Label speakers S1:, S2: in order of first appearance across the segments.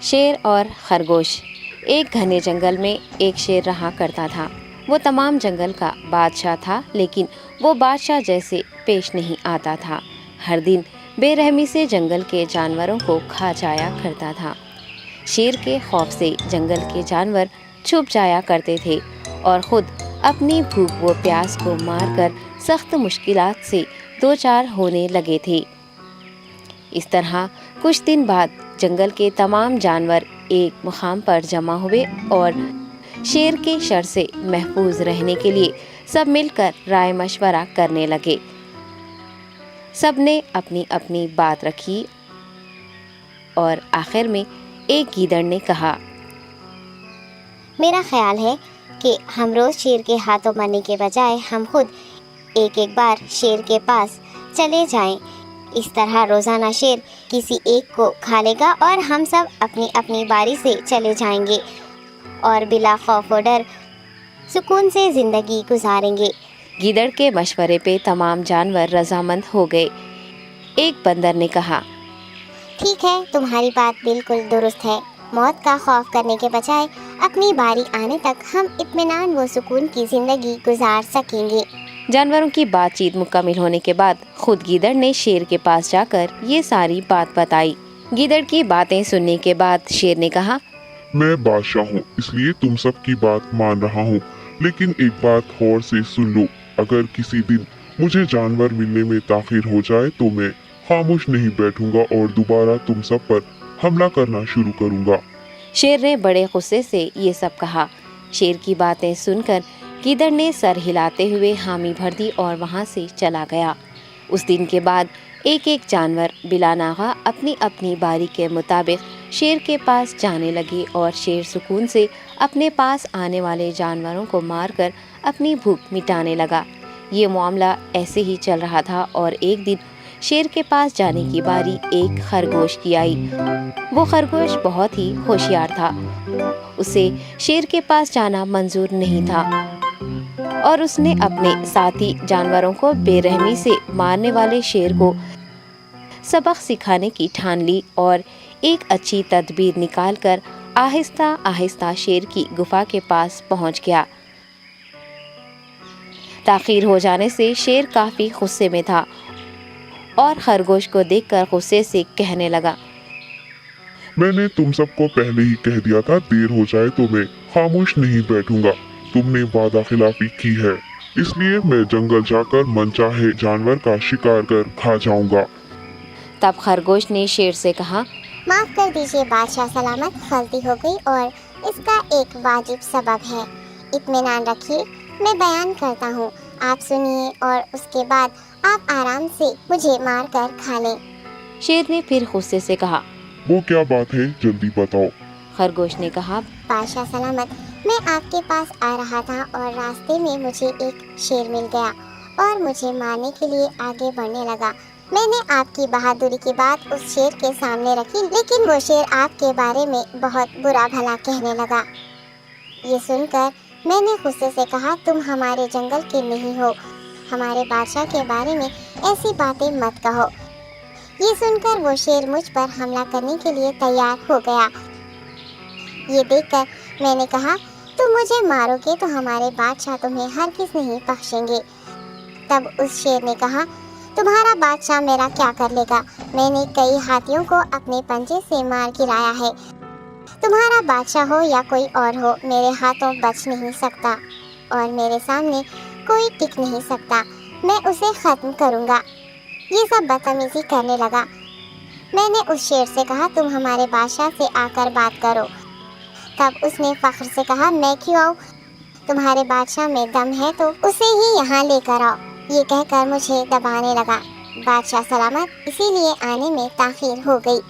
S1: شیر اور خرگوش۔ ایک گھنے جنگل میں ایک شیر رہا کرتا تھا۔ وہ تمام جنگل کا بادشاہ تھا، لیکن وہ بادشاہ جیسے پیش نہیں آتا تھا۔ ہر دن بے رحمی سے جنگل کے جانوروں کو کھا جایا کرتا تھا۔ شیر کے خوف سے جنگل کے جانور چھپ جایا کرتے تھے اور خود اپنی بھوک و پیاس کو مار کر سخت مشکلات سے دوچار ہونے لگے تھے۔ اس طرح کچھ دن بعد جنگل کے تمام جانور ایک مقام پر جمع ہوئے اور شیر کے شر سے محفوظ رہنے کے لیے سب مل کر رائے مشورہ کرنے لگے۔ سب نے اپنی اپنی بات رکھی اور آخر میں ایک گیدڑ نے کہا،
S2: میرا خیال ہے کہ ہم روز شیر کے ہاتھوں مرنے کے بجائے ہم خود ایک بار شیر کے پاس چلے جائیں۔ اس طرح روزانہ شیر کسی ایک کو کھا لے گا اور ہم سب اپنی اپنی باری سے چلے جائیں گے اور بلا خوف و ڈر سکون سے زندگی گزاریں گے۔
S1: گیدڑ کے مشورے پہ تمام جانور رضامند ہو گئے۔ ایک بندر نے کہا،
S2: ٹھیک ہے، تمہاری بات بالکل درست ہے۔ موت کا خوف کرنے کے بجائے اپنی باری آنے تک ہم اطمینان و سکون کی زندگی گزار سکیں گے۔
S1: جانوروں کی بات چیت مکمل ہونے کے بعد خود گیدڑ نے شیر کے پاس جا کر یہ ساری بات بتائی۔ گیدڑ کی باتیں سننے کے بعد شیر نے کہا،
S3: میں بادشاہ ہوں، اس لیے تم سب کی بات مان رہا ہوں، لیکن ایک بات غور سے سن لو۔ اگر کسی دن مجھے جانور ملنے میں تاخیر ہو جائے تو میں خاموش نہیں بیٹھوں گا اور دوبارہ تم سب پر حملہ کرنا شروع کروں گا۔
S1: شیر نے بڑے غصے سے یہ سب کہا۔ شیر کی باتیں سن کر گیدڑ نے سر ہلاتے ہوئے حامی بھر دی اور وہاں سے چلا گیا۔ اس دن کے بعد ایک ایک جانور بلا ناغہ اپنی اپنی باری کے مطابق شیر کے پاس جانے لگے اور شیر سکون سے اپنے پاس آنے والے جانوروں کو مار کر اپنی بھوک مٹانے لگا۔ یہ معاملہ ایسے ہی چل رہا تھا اور ایک دن شیر کے پاس جانے کی باری ایک خرگوش کی آئی۔ وہ خرگوش بہت ہی ہوشیار تھا۔ اسے شیر کے پاس جانا منظور نہیں تھا اور اس نے اپنے ساتھی جانوروں کو بے رحمی سے مارنے والے شیر کو سبق سکھانے کی ٹھان لی اور ایک اچھی تدبیر نکال کر آہستہ آہستہ شیر کی گفا کے پاس پہنچ گیا۔ تاخیر ہو جانے سے شیر کافی غصے میں تھا اور خرگوش کو دیکھ کر غصے سے کہنے لگا،
S3: میں نے تم سب کو پہلے ہی کہہ دیا تھا، دیر ہو جائے تو میں خاموش نہیں بیٹھوں گا۔ تم نے وعدہ خلافی کی ہے، اس لیے میں جنگل جا کر من چاہے جانور کا شکار کر کھا جاؤں گا۔
S1: تب خرگوش نے شیر سے کہا،
S2: معاف کر دیجیے بادشاہ سلامت، غلطی ہو گئی اور اس کا ایک واجب سبب ہے۔ اطمینان رکھیے، میں بیان کرتا ہوں، آپ سنیے اور اس کے بعد آپ آرام سے مجھے مار کر کھا لیں۔
S1: شیر نے پھر غصے سے کہا،
S3: وہ کیا بات ہے، جلدی بتاؤ۔
S1: خرگوش نے کہا،
S2: بادشاہ سلامت، میں آپ کے پاس آ رہا تھا اور راستے میں مجھے ایک شیر مل گیا اور مجھے مارنے کے لیے آگے بڑھنے لگا۔ میں نے آپ کی بہادری کی بات اس شیر کے سامنے رکھی، لیکن وہ شیر آپ کے بارے میں بہت برا بھلا کہنے لگا۔ یہ سن کر میں نے غصے سے کہا، تم ہمارے جنگل کے نہیں ہو، ہمارے بادشاہ کے بارے میں ایسی باتیں مت کہو۔ یہ سن کر وہ شیر مجھ پر حملہ کرنے کے لیے تیار ہو گیا۔ یہ دیکھ کر میں نے کہا، تم مجھے مارو گے تو ہمارے بادشاہ تمہیں ہرگز نہیں بخشیں گے۔ تب اس شیر نے کہا، تمہارا بادشاہ میرا کیا کر لے گا؟ میں نے کئی ہاتھیوں کو اپنے پنجے سے مار گرایا ہے۔ تمہارا بادشاہ ہو یا کوئی اور ہو، میرے ہاتھوں بچ نہیں سکتا اور میرے سامنے کوئی ٹک نہیں سکتا۔ میں اسے ختم کروں گا۔ یہ سب بدتمیزی کرنے لگا۔ میں نے اس شیر سے کہا، تم ہمارے بادشاہ سے آ کر بات کرو۔ تب اس نے فخر سے کہا، میں کیوں آؤں؟ تمہارے بادشاہ میں دم ہے تو اسے ہی یہاں لے کر آؤ۔ یہ کہہ کر مجھے دبانے لگا۔ بادشاہ سلامت، اسی لیے آنے میں تاخیر ہو گئی۔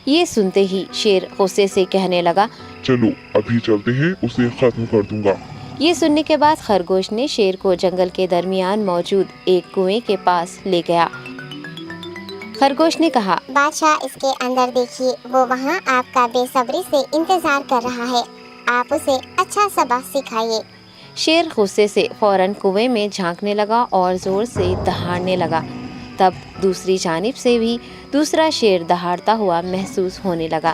S1: یہ سنتے ہی شیر غصے سے کہنے لگا،
S3: چلو ابھی چلتے ہیں، اسے ختم کر دوں گا۔
S1: یہ سننے کے بعد خرگوش نے شیر کو جنگل کے درمیان موجود ایک کنویں کے پاس لے گیا۔ خرگوش نے کہا،
S2: بادشاہ اس کے اندر دیکھیے، وہ وہاں آپ کا بے صبری سے انتظار کر رہا ہے، آپ اسے اچھا سبق سکھائیے۔
S1: شیر غصے سے فوراً کنویں میں جھانکنے لگا اور زور سے دہاڑنے لگا۔ تب دوسری جانب سے بھی دوسرا شیر دہاڑتا ہوا محسوس ہونے لگا۔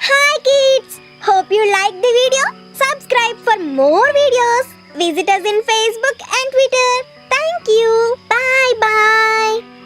S4: Hi kids! Hope you like the video. Subscribe for more videos. Visit us in Facebook and Twitter. Thank you. Bye bye.